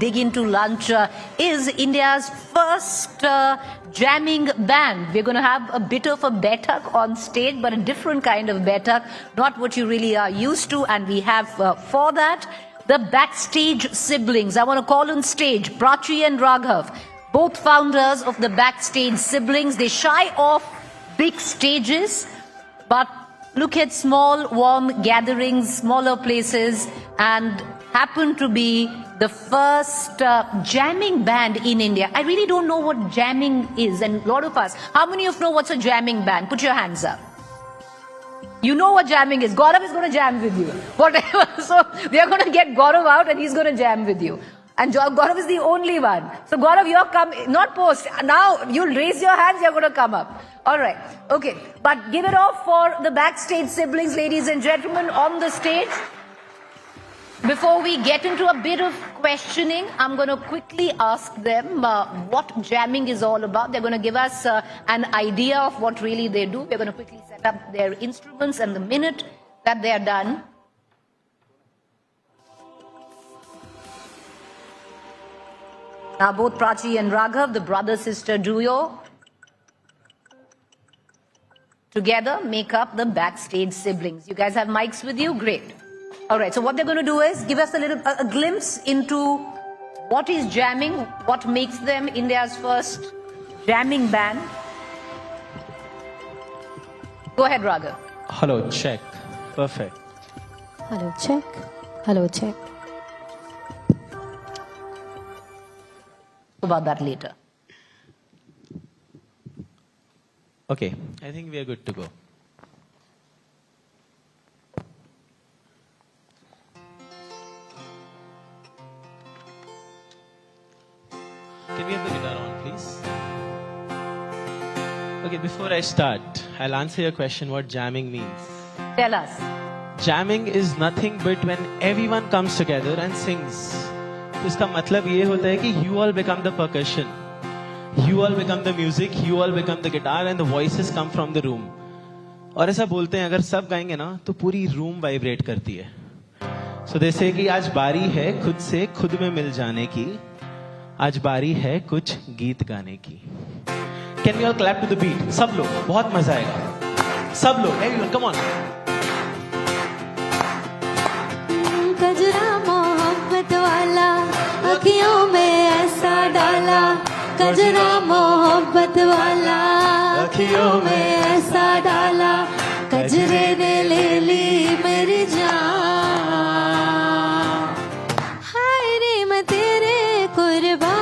dig into lunch is India's first jamming band. We're going to have a bit of a Betak on stage, but a different kind of Betak, not what you really are used to. And we have for that the Backstage siblings. I want to call on stage Prachi and Raghav, both founders of the Backstage siblings. They shy off big stages, but look at small, warm gatherings, smaller places, and happen to be the first jamming band in India. I really don't know what jamming is, and a lot of us, how many of you know what's a jamming band? Put your hands up. You know what jamming is. Gaurav is going to jam with you. Whatever. So we are going to get Gaurav out and he's going to jam with you. And Gaurav is the only one. So Gaurav, you're coming, not post. Now you'll raise your hands, you're going to come up. All right. Okay. But give it off for the Backstage siblings, ladies and gentlemen, on the stage. Before we get into a bit of questioning, I'm going to quickly ask them what jamming is all about. They're going to give us an idea of what really they do. We're going to quickly set up their instruments, and the minute that they are done, now both Prachi and Raghav, the brother-sister duo, together make up the Backstage siblings. You guys have mics with you? Great. All right, so what they're going to do is give us a glimpse into what is jamming, what makes them India's first jamming band. Go ahead, Raghav. Hello, check. Perfect. Hello, check. Hello, check. About that later. Okay, I think we are good to go. Can we have the guitar on, please? Okay, before I start, I'll answer your question what jamming means. Tell us. Jamming is nothing but when everyone comes together and sings. तो इसका मतलब ये होता है कि you all become the percussion, you all become the music, you all become the guitar and the voices come from the room. और ऐसा बोलते हैं अगर सब गाएंगे ना तो पूरी रूम वाइब्रेट करती है. So they say कि आज बारी है खुद से खुद में मिल जाने की, आज बारी है कुछ गीत गाने की. Can we all clap to the beat? सब लोग, बहुत मजा आएगा. सब लोग, everyone, come on. कजरा मोहब्बत वाला अखियों में ऐसा डाला, कजरा मोहब्बत वाला अखियों में ऐसा डाला, कजरे ने ले ली मेरी जान. हाय रे मैं तेरे कुर्बान.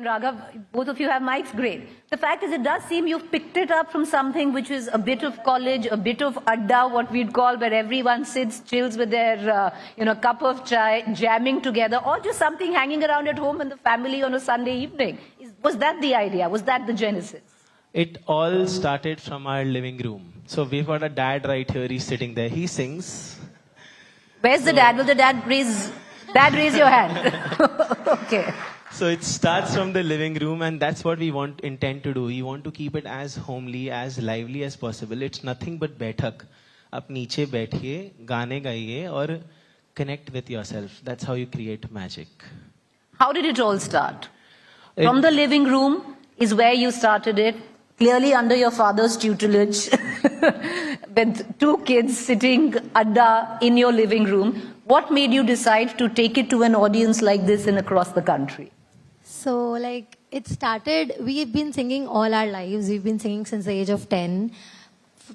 Raghav, both of you have mics, great. The fact is, it does seem you've picked it up from something which is a bit of college, a bit of adda, what we'd call, where everyone sits, chills with their, cup of chai, jamming together, or just something hanging around at home in the family on a Sunday evening. Was that the idea? Was that the genesis? It all started from our living room. So we've got a dad right here. He's sitting there. He sings. Where's the dad? Will the dad raise your hand? Okay. So it starts from the living room, and that's what we intend to do. We want to keep it as homely, as lively as possible. It's nothing but बैठक. आप नीचे बैठिए, गाने गाइए, और connect with yourself. That's how you create magic. How did it all start? From the living room is where you started it, clearly under your father's tutelage, with two kids sitting adda in your living room. What made you decide to take it to an audience like this and across the country? So, like, it started, we've been singing all our lives. We've been singing since the age of 10.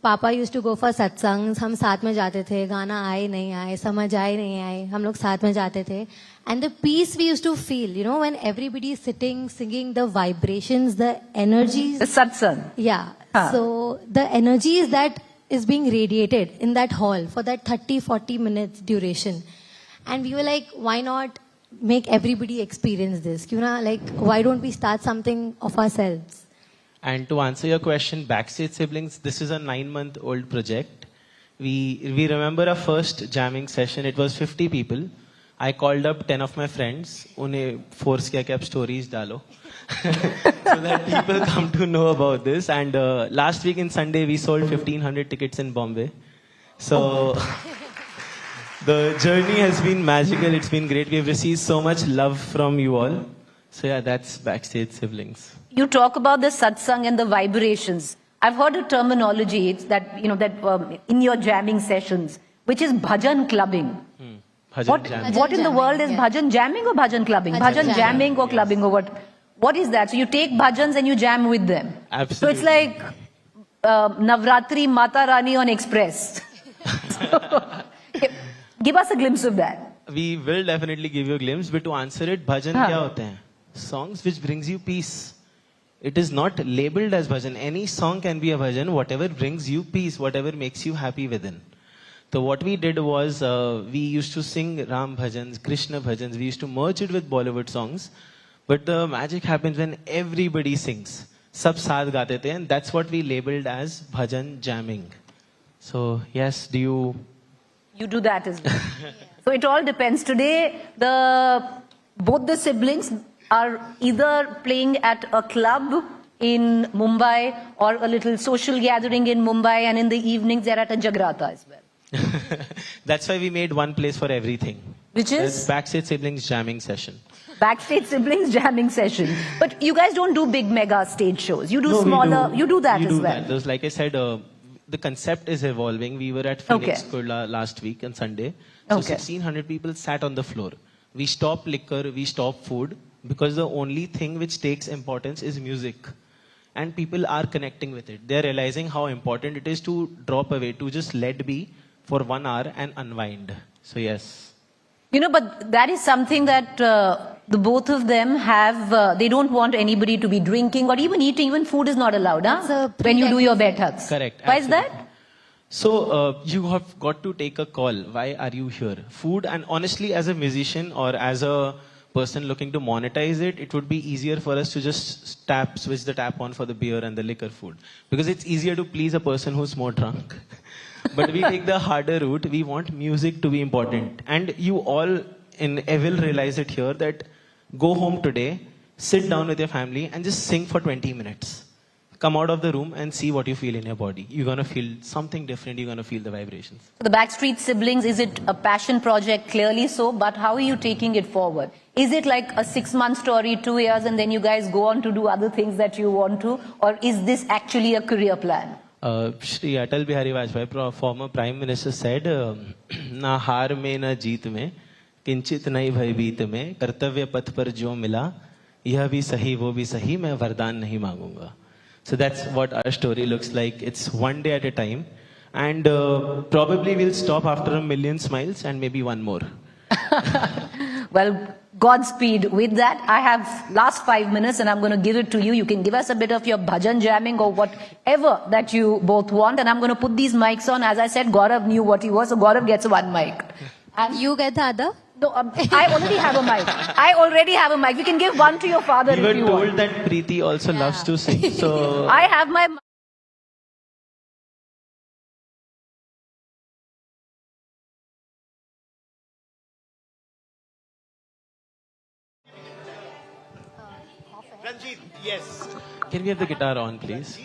Papa used to go for satsangs. हम साथ में जाते थे. गाना आए नहीं आए, समझ आए नहीं आए, हम लोग साथ में जाते थे. And the peace we used to feel, when everybody is sitting, singing, the vibrations, the energies. The satsang. Yeah. Huh. So the energies that is being radiated in that hall for that 30-40 minutes duration. And we were like, why not make everybody experience this? Why don't we start something of ourselves? And to answer your question, Backstage Siblings, this is a 9-month-old project. We remember our first jamming session. It was 50 people. I called up 10 of my friends. उन्हें force किया कि आप stories डालो. So that people come to know about this. And last week in Sunday, we sold 1,500 tickets in Bombay. So the journey has been magical. It's been great. We've received so much love from you all. So yeah, that's Backstage Siblings. You talk about the satsang and the vibrations. I've heard a terminology. It's that in your jamming sessions, which is bhajan clubbing. Bhajan jamming. What in the jamming, world is yeah. bhajan jamming or bhajan clubbing? Bhajan jamming or clubbing or what? What is that? So you take bhajans and you jam with them. Absolutely. So it's like Navratri Mata Rani on Express. Give us a glimpse of that. We will definitely give you a glimpse, but to answer it, bhajan क्या होते हैं? Songs which brings you peace. It is not labeled as bhajan. Any song can be a bhajan, whatever brings you peace, whatever makes you happy within. So what we did was, we used to sing Ram bhajans, Krishna bhajans. We used to merge it with Bollywood songs. But the magic happens when everybody sings. Sab saath gaate the, and that's what we labeled as bhajan jamming. So yes, You do that as well. So it all depends. Today, both the siblings are either playing at a club in Mumbai or a little social gathering in Mumbai, and in the evenings they're at a Jagrata as well. That's why we made one place for everything. Which There's is? Backstage Siblings jamming session. Backstage Siblings jamming session. But you guys don't do big mega stage shows. You do No, we smaller, you do that we as do well. That. There's, like I said, the concept is evolving. We were at Phoenix Kurla last week on Sunday. So Okay. 1,600 people sat on the floor. We stopped liquor, we stopped food, because the only thing which takes importance is music. And people are connecting with it. They're realizing how important it is to drop away, to just let be for 1 hour and unwind. So yes. But that is something that the both of them have. They don't want anybody to be drinking or even eating. Even food is not allowed, It's huh? a When you do your bethaks. Correct. Why is absolutely. that? So you have got to take a call. Why are you here? Food, and honestly, as a musician or as a person looking to monetize it, it would be easier for us to just switch the tap on for the beer and the liquor food. Because it's easier to please a person who's more drunk. But we take the harder route. We want music to be important. And you all will realize it here that go home today, sit down with your family and just sing for 20 minutes. Come out of the room and see what you feel in your body. You're going to feel something different. You're going to feel the vibrations. The Backstreet Siblings, is it a passion project? Clearly so, but how are you taking it forward? Is it like a 6-month story, 2 years, and then you guys go on to do other things that you want to? Or is this actually a career plan? Shri Atal Bihari Vajpayee, former Prime Minister, said, ना हार में ना जीत में, किंचित नहीं भयभीत में, कर्तव्य पथ पर जो मिला, यह भी सही वो भी सही, मैं वरदान नहीं मांगूंगा. So that's what our story looks like. It's one day at a time. And probably we'll stop after 1 million smiles and maybe one more. Well, Godspeed with that. I have last 5 minutes and I'm going to give it to you. You can give us a bit of your bhajan jamming or whatever that you both want. And I'm going to put these mics on. As I said, Gaurav knew what he was, so Gaurav gets one mic. And you get the other? No, I already have a mic. I already have a mic. We can give one to your father We were if you told want. that Preeti also loves to sing. So I have my Ranjit, yes. can we have the guitar on, please?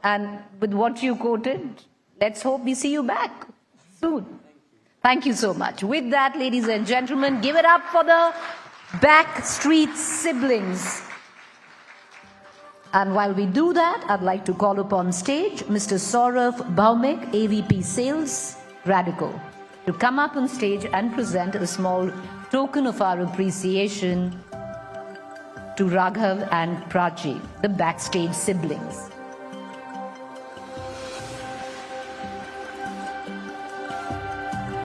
And with what you quoted, let's hope we see you back soon. Thank you so much. With that, ladies and gentlemen, give it up for the Backstreet Siblings. And while we do that, I'd like to call upon stage Mr. Saurav Bhaumik, AVP Sales, Radico, to come up on stage and present a small token of our appreciation to Raghav and Prachi, the Backstage Siblings.